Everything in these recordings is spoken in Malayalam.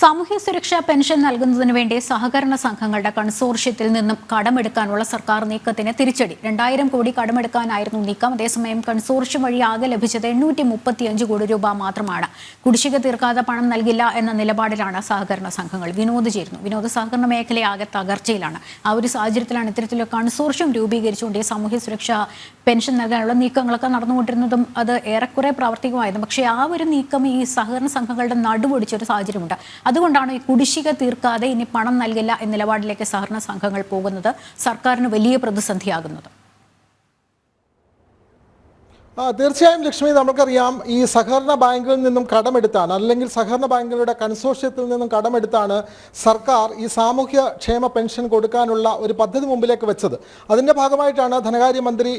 സാമൂഹ്യ സുരക്ഷാ പെൻഷൻ നൽകുന്നതിന് വേണ്ടി സഹകരണ സംഘങ്ങളുടെ കൺസോർഷ്യത്തിൽ നിന്നും കടമെടുക്കാനുള്ള സർക്കാർ നീക്കത്തിന് തിരിച്ചടി. 2000 കോടി കടമെടുക്കാനായിരുന്നു നീക്കം. അതേസമയം കൺസോർഷ്യം വഴി ആകെ ലഭിച്ചത് 835 കോടി രൂപ മാത്രമാണ്. കുടിശ്ശിക തീർക്കാതെ പണം നൽകില്ല എന്ന നിലപാടിലാണ് സഹകരണ സംഘങ്ങൾ. വിനോദ സഹകരണ മേഖലയാകെ തകർച്ചയിലാണ്. ആ ഒരു സാഹചര്യത്തിലാണ് ഇത്തരത്തിലുള്ള കൺസോർഷ്യം രൂപീകരിച്ചുകൊണ്ട് ഈ സാമൂഹ്യ സുരക്ഷാ പെൻഷൻ നൽകാനുള്ള നീക്കങ്ങളൊക്കെ നടന്നുകൊണ്ടിരുന്നതും അത് ഏറെക്കുറെ പ്രാവർത്തികമായിരുന്നു. പക്ഷേ ആ ഒരു നീക്കം ഈ സഹകരണ സംഘങ്ങളുടെ നടുവൊടിച്ചൊരു സാഹചര്യമുണ്ട്. അതുകൊണ്ടാണ് ഈ കുടിശ്ശിക തീർക്കാതെ ഇനി പണം നൽകില്ല എന്ന നിലപാടിലേക്ക് സഹകരണ സംഘങ്ങൾ പോകുന്നത് സർക്കാരിന് വലിയ പ്രതിസന്ധിയാകുന്നത്. തീർച്ചയായും ലക്ഷ്മി, നമുക്കറിയാം ഈ സഹകരണ ബാങ്കുകളിൽ നിന്നും കടമെടുത്താണ്, അല്ലെങ്കിൽ സഹകരണ ബാങ്കുകളുടെ കൺസോർഷ്യത്തിൽ നിന്നും കടമെടുത്താണ് സർക്കാർ ഈ സാമൂഹ്യ ക്ഷേമ പെൻഷൻ കൊടുക്കാനുള്ള ഒരു പദ്ധതി മുമ്പിലേക്ക് വെച്ചത്. അതിൻ്റെ ഭാഗമായിട്ടാണ് ധനകാര്യമന്ത്രി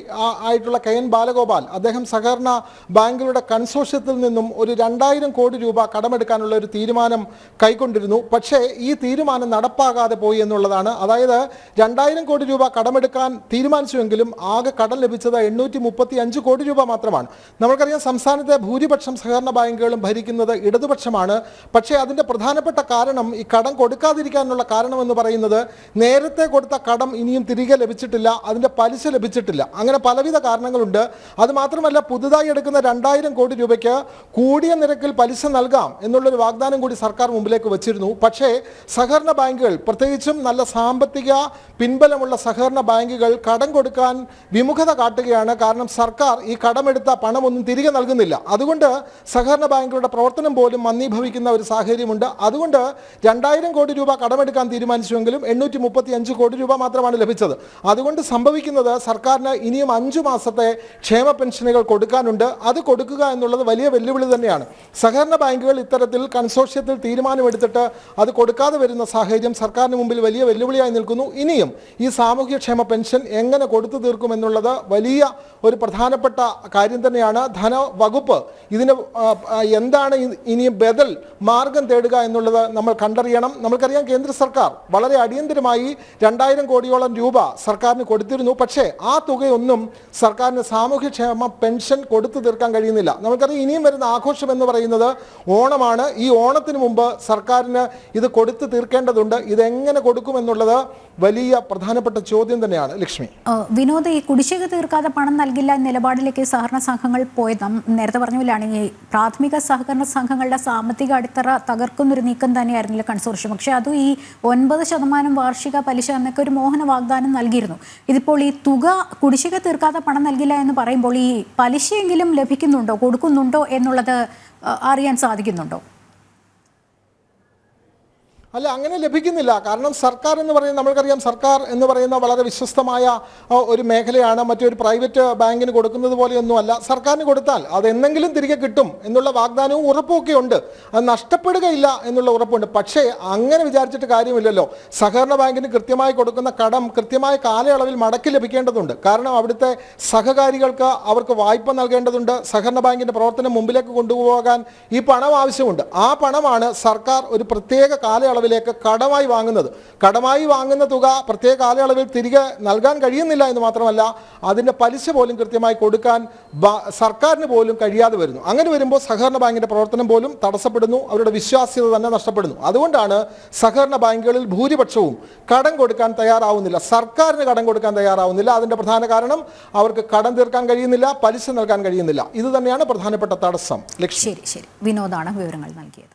ആയിട്ടുള്ള KN ബാലഗോപാൽ അദ്ദേഹം സഹകരണ ബാങ്കുകളുടെ കൺസോർഷ്യത്തിൽ നിന്നും ഒരു 2000 കോടി രൂപ കടമെടുക്കാനുള്ള ഒരു തീരുമാനം കൈക്കൊണ്ടിരുന്നു. പക്ഷേ ഈ തീരുമാനം നടപ്പാകാതെ പോയി എന്നുള്ളതാണ്. അതായത് 2000 കോടി രൂപ കടമെടുക്കാൻ തീരുമാനിച്ചുവെങ്കിലും ആകെ കടം ലഭിച്ചത് 835 കോടി രൂപ മാത്രമാണ്. നമ്മൾക്കറിയാം സംസ്ഥാനത്തെ ഭൂരിപക്ഷം സഹകരണ ബാങ്കുകളും ഭരിക്കുന്നത് ഇടതുപക്ഷമാണ്. പക്ഷേ അതിൻ്റെ പ്രധാനപ്പെട്ട കാരണം, ഈ കടം കൊടുക്കാതിരിക്കാനുള്ള കാരണമെന്ന് പറയുന്നത് നേരത്തെ കൊടുത്ത കടം ഇനിയും തിരികെ ലഭിച്ചിട്ടില്ല, അതിൻ്റെ പലിശ ലഭിച്ചിട്ടില്ല. അങ്ങനെ പലവിധ കാരണങ്ങളുണ്ട്. അതുമാത്രമല്ല, പുതുതായി എടുക്കുന്ന 2000 കോടി രൂപയ്ക്ക് കൂടിയ നിരക്കിൽ പലിശ നൽകാം എന്നുള്ളൊരു വാഗ്ദാനം കൂടി സർക്കാർ മുമ്പിലേക്ക് വച്ചിരുന്നു. പക്ഷേ സഹകരണ ബാങ്കുകൾ, പ്രത്യേകിച്ചും നല്ല സാമ്പത്തിക പിൻബലമുള്ള സഹകരണ ബാങ്കുകൾ കടം കൊടുക്കാൻ വിമുഖത കാട്ടുകയാണ്. കാരണം സർക്കാർ ഈ കടമെടുത്ത പണമൊന്നും തിരികെ നൽകുന്നില്ല. അതുകൊണ്ട് സഹകരണ ബാങ്കുകളുടെ പ്രവർത്തനം പോലും മന്ദീഭവിക്കുന്ന ഒരു സാഹചര്യമുണ്ട്. അതുകൊണ്ട് 2000 കോടി രൂപ കടമെടുക്കാൻ തീരുമാനിച്ചുവെങ്കിലും 835 കോടി രൂപ മാത്രമാണ് ലഭിച്ചത്. അതുകൊണ്ട് സംഭവിക്കുന്നത് സർക്കാരിന് ഇനിയും 5 മാസത്തെ ക്ഷേമ പെൻഷനുകൾ കൊടുക്കാനുണ്ട്. അത് കൊടുക്കുക എന്നുള്ളത് വലിയ വെല്ലുവിളി തന്നെയാണ്. സഹകരണ ബാങ്കുകൾ ഇത്തരത്തിൽ കൺസോർഷ്യത്തിൽ തീരുമാനമെടുത്തിട്ട് അത് കൊടുക്കാതെ വരുന്ന സാഹചര്യം സർക്കാരിന് മുമ്പിൽ വലിയ വെല്ലുവിളിയായി നിൽക്കുന്നു. ഇനിയും ഈ സാമൂഹ്യക്ഷേമ പെൻഷൻ എങ്ങനെ കൊടുത്തു തീർക്കുമെന്നുള്ളത് വലിയ ഒരു പ്രധാനപ്പെട്ട കാര്യം തന്നെയാണ്. ധനവകുപ്പ് ഇതിന് എന്താണ് ഇനിയും ബദൽ മാർഗം തേടുക എന്നുള്ളത് നമ്മൾ കണ്ടറിയണം. നമ്മൾക്കറിയാം കേന്ദ്ര സർക്കാർ വളരെ അടിയന്തരമായി 2000 കോടിയോളം രൂപ സർക്കാരിന് കൊടുത്തിരുന്നു. പക്ഷേ ആ തുകയൊന്നും സർക്കാരിന് സാമൂഹ്യക്ഷേമ പെൻഷൻ കൊടുത്തു തീർക്കാൻ കഴിയുന്നില്ല. നമുക്കറിയാം ഇനിയും വരുന്ന ആഘോഷം എന്ന് പറയുന്നത് ഓണമാണ്. ഈ ഓണത്തിന് മുമ്പ് സർക്കാരിന് ഇത് കൊടുത്തു തീർക്കേണ്ടതുണ്ട്. ഇതെങ്ങനെ കൊടുക്കുമെന്നുള്ളത് വലിയ പ്രധാനപ്പെട്ട ചോദ്യം തന്നെയാണ്. ലക്ഷ്മി, വിനോദ്, ഈ കുടിശ്ശിക തീർക്കാതെ പണം നൽകില്ല എന്ന നിലപാടിലേക്ക് സഹകരണ സംഘങ്ങൾ പോയത് നേരത്തെ പറഞ്ഞില്ലാണ്. ഈ പ്രാഥമിക സഹകരണ സംഘങ്ങളുടെ സാമ്പത്തിക അടിത്തറ തകർക്കുന്നൊരു നീക്കം തന്നെയായിരുന്നില്ല കൺസോർഷ്യം. പക്ഷേ അതും ഈ 9% വാർഷിക പലിശ എന്നൊക്കെ ഒരു മോഹന വാഗ്ദാനം നൽകിയിരുന്നു. ഇതിപ്പോൾ ഈ തുക കുടിശ്ശിക തീർക്കാതെ പണം നൽകില്ല എന്ന് പറയുമ്പോൾ ഈ പലിശയെങ്കിലും ലഭിക്കുന്നുണ്ടോ, കൊടുക്കുന്നുണ്ടോ എന്നുള്ളത് അറിയാൻ സാധിക്കുന്നുണ്ടോ? അല്ല, അങ്ങനെ ലഭിക്കുന്നില്ല. കാരണം സർക്കാർ എന്ന് പറയുന്നത്, നമ്മൾക്കറിയാം സർക്കാർ എന്ന് പറയുന്ന വളരെ വിശ്വസ്തമായ ഒരു മേഖലയാണ്. മറ്റൊരു പ്രൈവറ്റ് ബാങ്കിന് കൊടുക്കുന്നത് പോലെയൊന്നുമല്ല. സർക്കാരിന് കൊടുത്താൽ അതെന്തെങ്കിലും തിരികെ കിട്ടും എന്നുള്ള വാഗ്ദാനവും ഉറപ്പുമൊക്കെ ഉണ്ട്. അത് നഷ്ടപ്പെടുകയില്ല എന്നുള്ള ഉറപ്പുണ്ട്. പക്ഷേ അങ്ങനെ വിചാരിച്ചിട്ട് കാര്യമില്ലല്ലോ. സഹകരണ ബാങ്കിന് കൃത്യമായി കൊടുക്കുന്ന കടം കൃത്യമായ കാലയളവിൽ മടക്കി ലഭിക്കേണ്ടതുണ്ട്. കാരണം അവിടുത്തെ സഹകാരികൾക്ക് അവർക്ക് വായ്പ നൽകേണ്ടതുണ്ട്. സഹകരണ ബാങ്കിൻ്റെ പ്രവർത്തനം മുമ്പിലേക്ക് കൊണ്ടുപോകാൻ ഈ പണം ആവശ്യമുണ്ട്. ആ പണമാണ് സർക്കാർ ഒരു പ്രത്യേക കാലയളവിൽ കടമായി വാങ്ങുന്നത്. കടമായി വാങ്ങുന്ന തുക പ്രത്യേക കാലയളവിൽ തിരികെ നൽകാൻ കഴിയുന്നില്ല എന്ന് മാത്രമല്ല, അതിൻ്റെ പലിശ പോലും കൃത്യമായി കൊടുക്കാൻ സർക്കാരിന് പോലും കഴിയാതെ വരുന്നു. അങ്ങനെ വരുമ്പോൾ സഹകരണ ബാങ്കിൻ്റെ പ്രവർത്തനം പോലും തടസ്സപ്പെടുന്നു, അവരുടെ വിശ്വാസ്യത തന്നെ നഷ്ടപ്പെടുന്നു. അതുകൊണ്ടാണ് സഹകരണ ബാങ്കുകളിൽ ഭൂരിപക്ഷവും കടം കൊടുക്കാൻ തയ്യാറാവുന്നില്ല, സർക്കാരിന് കടം കൊടുക്കാൻ തയ്യാറാവുന്നില്ല. അതിൻ്റെ പ്രധാന കാരണം അവർക്ക് കടം തീർക്കാൻ കഴിയുന്നില്ല, പലിശ നൽകാൻ കഴിയുന്നില്ല. ഇത് തന്നെയാണ് പ്രധാനപ്പെട്ട തടസ്സം. ശരി, വിനോദാണ് വിവരങ്ങൾ നൽകിയത്.